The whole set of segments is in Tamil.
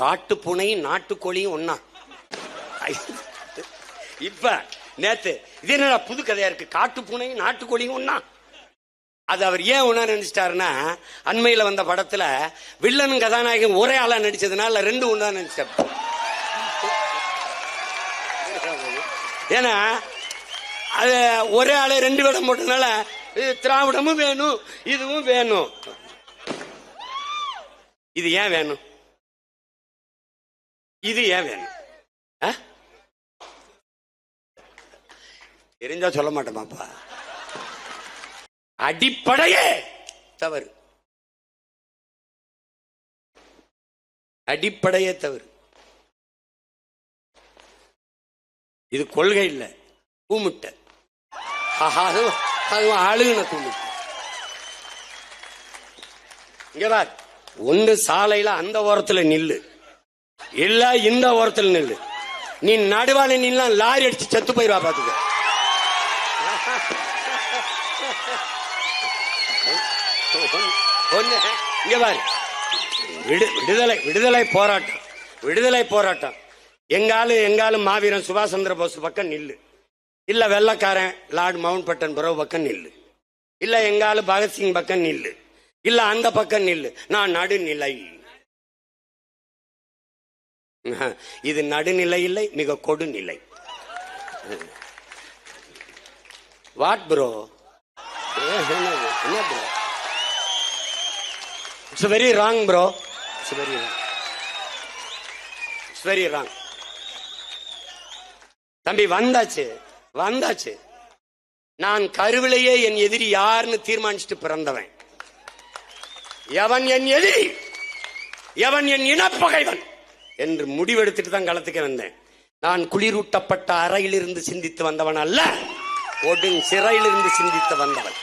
காட்டு பூனையும் நாட்டுக்கோழியும் ஒன்னா. இப்ப நேத்து இது என்ன புது கதையா இருக்கு, காட்டு பூனையும் நாட்டுக்கோழியும் ஒன்னா. அது அவர் ஏன் ஒன்னா நினைச்சிட்டாருன்னா, அண்மையில வந்த படத்துல வில்லனும் கதாநாயகன் ஒரே ஆளா நடிச்சதுனால ரெண்டு ஒன்னா நினைச்சார். ஏன்னா அது ஒரே ஆளு ரெண்டு வேடம் போட்டதுனால திராவிடமும் வேணும் இதுவும் வேணும். இது ஏன் வேணும், இது ஏன் வேணும் தெரிஞ்சா சொல்ல மாட்டேமாப்பா. அடிப்படையே தவறு, அடிப்படையே தவறு. இது கொள்கை இல்ல, கூமுட்டை. அதுவும் ஆளுகின கூமுட்டை. இங்க பார், ஒன்று சாலையில அந்த ஓரத்துல நில்லு, இல்ல இந்த ஓரத்துல நில்லு. நீ நடுவால நின்னா லாரி அடிச்சு செத்து போயிருவா பாத்துக்க. இங்க பாரு, விடுதலை போராட்டம், விடுதலை போராட்டம். எங்காலும் மாவீரன் சுபாஷ் சந்திர போஸ் பக்கம் நில்லு, இல்ல வெள்ளக்காரன் லார்ட் மவுண்ட் பேட்டன் பரோவ் பக்கம் நில்லு, இல்ல எங்காலும் பகத்சிங் பக்கம் நில்லு, இல்ல அந்த பக்கம் நில்லு. நான் நடுநிலை. இது நடுநிலை இல்லை, மிக கொடுநிலை. வாட் ப்ரோ, என்ன bro? It's very wrong bro, it's very wrong, it's very wrong. தம்பி வந்தாச்சு வந்தாச்சு. நான் கருவிலேயே என் எதிரி யாருன்னு தீர்மானிச்சுட்டு பிறந்தவன். எவன் என் எதிரி, எவன் என் இனப்பகைவன் என்று முடிவெடுத்துட்டு தான் களத்துக்கு வந்தேன். நான் குளிரூட்டப்பட்ட அறையிலிருந்து சிந்தித்து வந்தவன் அல்ல, ஒடும் சிறையிலிருந்து சிந்தித்து வந்தவன்.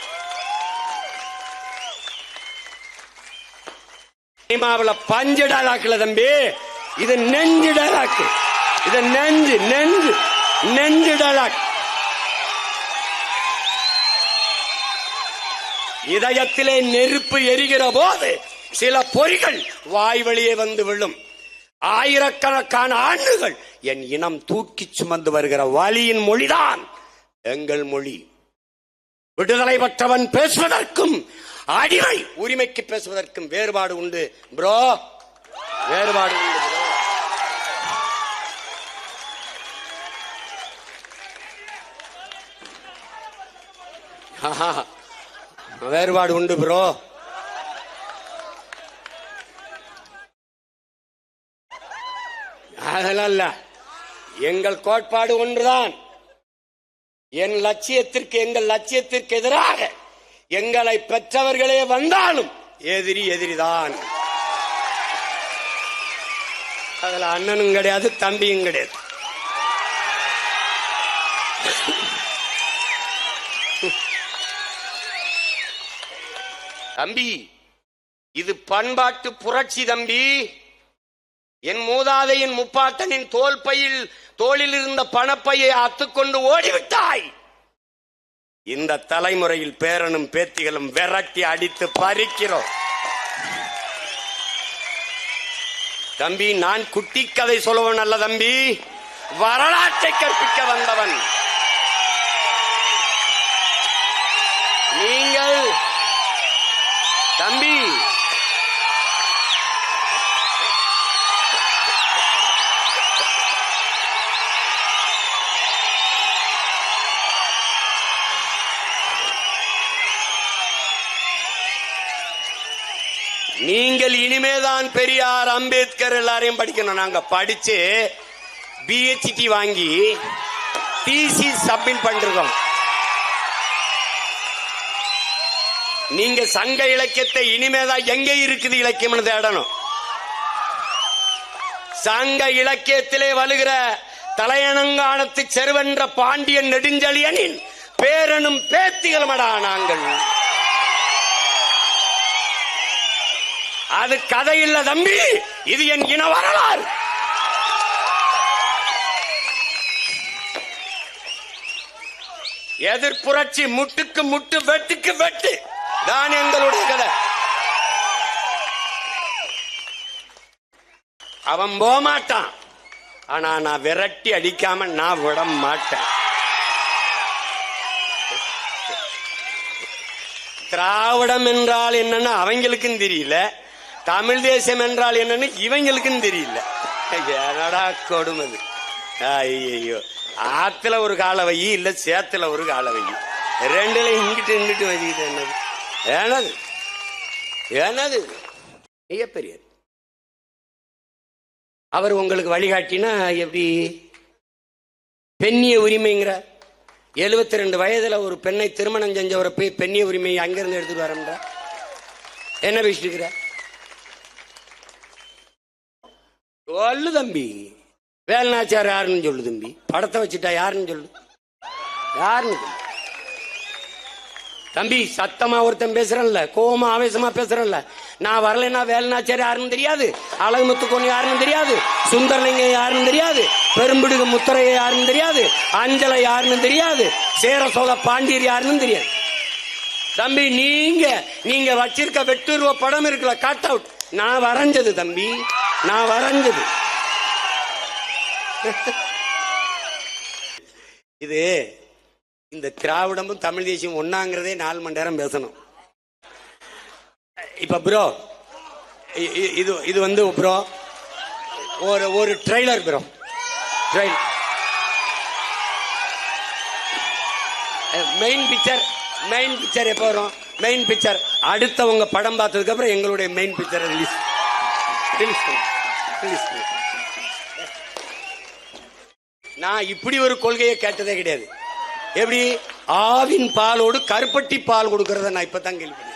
சினிமாவில் பஞ்சு டாலாக்குல தம்பி, இது நெஞ்சு டாலாக்கு, இது நெஞ்சு நெஞ்சு நெஞ்சு டாலாக். இதயத்திலே நெருப்பு எரிகிற போது சில பொறிகள் வாய் வழியே வந்து விழும். ஆயிரக்கணக்கான ஆண்டுகள் என் இனம் தூக்கி சுமந்து வருகிற வலியின் மொழிதான் எங்கள் மொழி. விடுதலை பெற்றவன் பேசுவதற்கும் அடிமை உரிமைக்கு பேசுவதற்கும் வேறுபாடு உண்டு ப்ரோ, வேறுபாடு உண்டு ப்ரோ. வேறுபாடு உண்டு ப்ரோ. அதெல்லாம் இல்ல, எங்கள் கோட்பாடு ஒன்றுதான். என் லட்சியத்திற்கு, எங்கள் லட்சியத்திற்கு எதிராக எங்களை பெற்றவர்களே வந்தாலும் எதிரி எதிரிதான். அதுல அண்ணனும் கிடையாது, தம்பியும் கிடையாது. தம்பி, இது பண்பாட்டு புரட்சி தம்பி. என் மூதாதையின் முப்பாட்டனின் தோளில் இருந்த பணப்பையை அத்துக்கொண்டு ஓடிவிட்டாய். இந்த தலைமுறையில் பேரனும் பேத்திகளும் விரட்டி அடித்து பறிக்கிறோம் தம்பி. நான் குட்டி கதை சொல்லுவன் அல்ல தம்பி, வரலாற்றை கற்பிக்க வந்தவன். நீங்கள் தம்பி நீங்கள் இனிமேதான் பெரியார் அம்பேத்கர் எல்லாரையும் படிக்கணும். நாங்க படிச்சு பிஹெச்டி வாங்கி டிசி சப்மிட் பண்ணிருக்கோம். நீங்க சங்க இலக்கியத்தை இனிமேதான் எங்க இருக்குது இலக்கியம் தேடணும். சங்க இலக்கியத்திலே வருகிற தலையணங்கானத்து செருவென்ற பாண்டியன் நெடுஞ்செழியனின் பேரனும் பேத்திகளுமடா நாங்கள். அது கதை இல்ல தம்பி, இது என் இன வரலாறு. எதிர்ப்புரட்சி, முட்டுக்கு முட்டு, வெட்டுக்கு வெட்டு தான் எங்களுடைய கதை. அவன் போக மாட்டான். ஆனா நான் விரட்டி அடிக்காம நான் விட மாட்டேன். திராவிடம் என்றால் என்னன்னு அவங்களுக்கும் தெரியல, தமிழ் தேசம் என்றால் என்னன்னு இவங்களுக்கும் தெரியல. என்னடா கொடுமது. ஐயோ, ஆத்துல ஒரு கால வை, இல்ல சேத்துல ஒரு கால வை, ரெண்டுல இங்கிட்டு இங்கிட்டு வச்சுக்கிட்டு என்னது ஏனது ஏனது மிகப்பெரிய. அவர் உங்களுக்கு வழிகாட்டினா எப்படி? பெண்ணிய உரிமைங்கிற 72 வயதுல ஒரு பெண்ணை திருமணம் செஞ்சவரை போய் பெண்ணிய உரிமையை அங்கிருந்து எடுத்துட்டு வரம்டா. என்ன பேசிட்டு இருக்கிற? சொல்லு தம்பி. வேலுநாச்சியார் யாருன்னு சொல்லு தம்பி. படத்தை வச்சுட்டா யாருன்னு சொல்லு. யாருன்னு சொல்லு தம்பி. சத்தமா ஒருத்தன் பேசுறேன்ல, கோவமா ஆவேசமா பேசுறேன்ல. நான் வரலைன்னா வேலுநாச்சியார் யாருன்னு தெரியாது, அழகுமுத்துக்கோன் யாருன்னு தெரியாது, சுந்தரலிங்கம் யாருன்னு தெரியாது, பெரும்பிடுகு முத்தரைய யாருன்னு தெரியாது, அஞ்சலை யாருன்னு தெரியாது, சேர சோழ பாண்டியர் யாருன்னு தெரியாது. தம்பி, நீங்க வச்சிருக்க வெட்டுருவ படம் இருக்குல்ல, கட் அவுட், நான் வரைஞ்சது தம்பி, நான் வரைஞ்சது. இது இந்த திராவிடமும் தமிழ் தேசியம் ஒன்னாங்கிறதே 4 மணி நேரம் பேசணும். இப்ப ப்ரோ, இது வந்து ப்ரோ ஒரு ட்ரெய்லர் ப்ரோ. மெயின் பிக்சர் எப்போ வரும்? மெயின் பிக்சர் அடுத்தவங்க படம் பார்த்ததுக்கு அப்புறம் எங்களுடைய மெயின் பிக்சரை ரிலீஸ். நான் இப்படி ஒரு கொள்கையை கேட்டதே கிடையாது. எப்படி? ஆவின் பாலோடு கருப்பட்டி பால் கொடுக்கறத நான் இப்பதான் கேள்விப்பட்டேன்.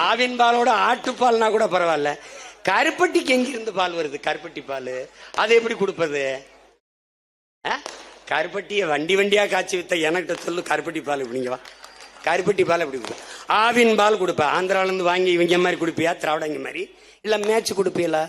ஆவின் பாலோட ஆட்டுப்பால்னா கூட பரவாயில்ல, கருப்பட்டிக்கு எங்கிருந்து பால் வருது? கருப்பட்டி பால் அது எப்படி கொடுப்பது? கருப்பட்டியை வண்டியா காய்ச்சி வித்த எனக்கிட்ட சொல்லு. கருப்பட்டி பால் இப்படிங்கவா, கருப்பட்டி பால் எப்படி கொடுப்ப? ஆவின் பால் கொடுப்ப. ஆந்திரால இருந்து வாங்கி இவங்க மாதிரி கொடுப்பியா? திராவிடங்க மாதிரி இல்ல மேட்ச் கொடுப்பீங்களா?